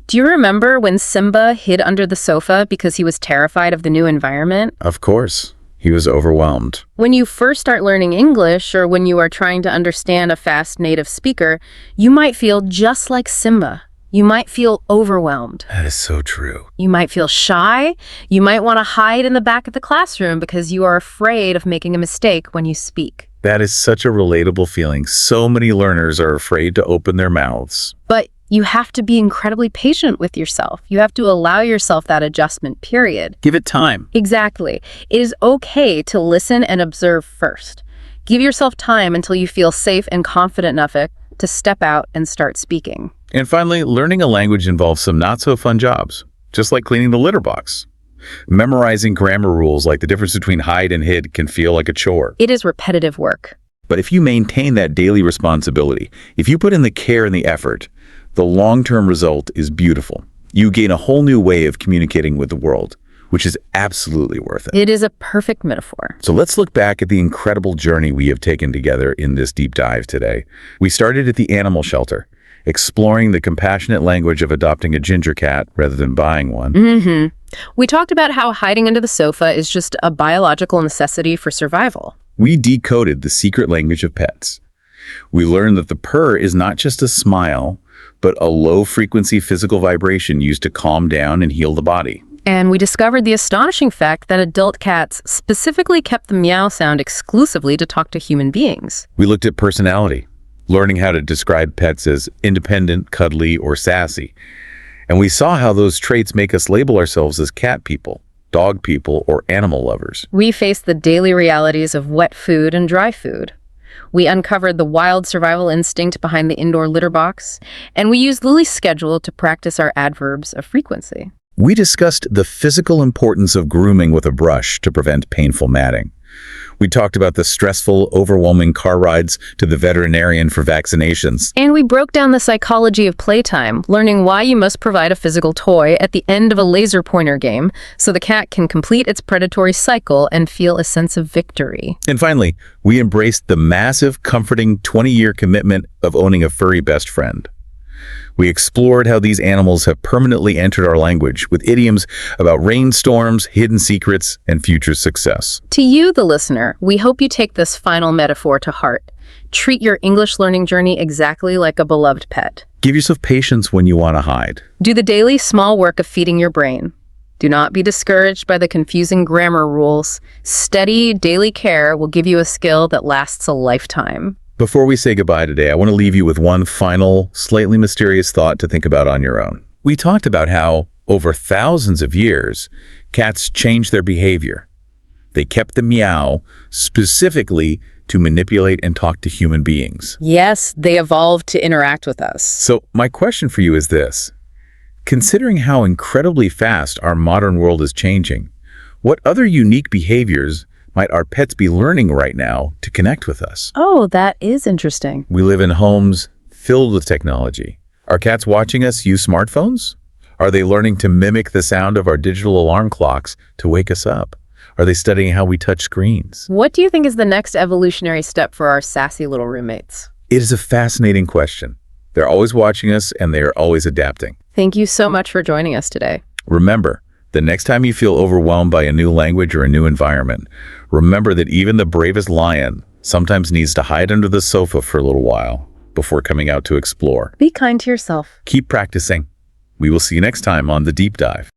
Do you remember when Simba hid under the sofa because he was terrified of the new environment? Of course. He was overwhelmed. When you first start learning English or when you are trying to understand a fast native speaker, you might feel just like Simba. You might feel overwhelmed. That is so true. You might feel shy. You might want to hide in the back of the classroom because you are afraid of making a mistake when you speak. That is such a relatable feeling. So many learners are afraid to open their mouths. But you have to be incredibly patient with yourself. You have to allow yourself that adjustment period. Give it time. Exactly. It is okay to listen and observe first. Give yourself time until you feel safe and confident enough to step out and start speaking. And finally, learning a language involves some not-so-fun jobs, just like cleaning the litter box. Memorizing grammar rules like the difference between hide and hid can feel like a chore. It is repetitive work. But if you maintain that daily responsibility, if you put in the care and the effort, the long-term result is beautiful. You gain a whole new way of communicating with the world, which is absolutely worth it. It is a perfect metaphor. So let's look back at the incredible journey we have taken together in this deep dive today. We started at the animal shelter, exploring the compassionate language of adopting a ginger cat rather than buying one. We talked about how hiding under the sofa is just a biological necessity for survival. We decoded the secret language of pets. We learned that the purr is not just a smile, but a low-frequency physical vibration used to calm down and heal the body. And we discovered the astonishing fact that adult cats specifically kept the meow sound exclusively to talk to human beings. We looked at personality, learning how to describe pets as independent, cuddly, or sassy. And we saw how those traits make us label ourselves as cat people, dog people, or animal lovers. We faced the daily realities of wet food and dry food. We uncovered the wild survival instinct behind the indoor litter box, and we used Lily's schedule to practice our adverbs of frequency. We discussed the physical importance of grooming with a brush to prevent painful matting. We talked about the stressful, overwhelming car rides to the veterinarian for vaccinations. And we broke down the psychology of playtime, learning why you must provide a physical toy at the end of a laser pointer game so the cat can complete its predatory cycle and feel a sense of victory. And finally, we embraced the massive, comforting 20-year commitment of owning a furry best friend. We explored how these animals have permanently entered our language with idioms about rainstorms, hidden secrets, and future success. To you, the listener, we hope you take this final metaphor to heart. Treat your English learning journey exactly like a beloved pet. Give yourself patience when you want to hide. Do the daily small work of feeding your brain. Do not be discouraged by the confusing grammar rules. Steady, daily care will give you a skill that lasts a lifetime. Before we say goodbye today, I want to leave you with one final, slightly mysterious thought to think about on your own. We talked about how, over thousands of years, cats changed their behavior. They kept the meow specifically to manipulate and talk to human beings. Yes, they evolved to interact with us. So my question for you is this. Considering how incredibly fast our modern world is changing, what other unique behaviors might our pets be learning right now to connect with us? Oh, that is interesting. We live in homes filled with technology. Are cats watching us use smartphones? Are they learning to mimic the sound of our digital alarm clocks to wake us up? Are they studying how we touch screens? What do you think is the next evolutionary step for our sassy little roommates? It is a fascinating question. They're always watching us and they are always adapting. Thank you so much for joining us today. Remember, the next time you feel overwhelmed by a new language or a new environment, remember that even the bravest lion sometimes needs to hide under the sofa for a little while before coming out to explore. Be kind to yourself. Keep practicing. We will see you next time on The Deep Dive.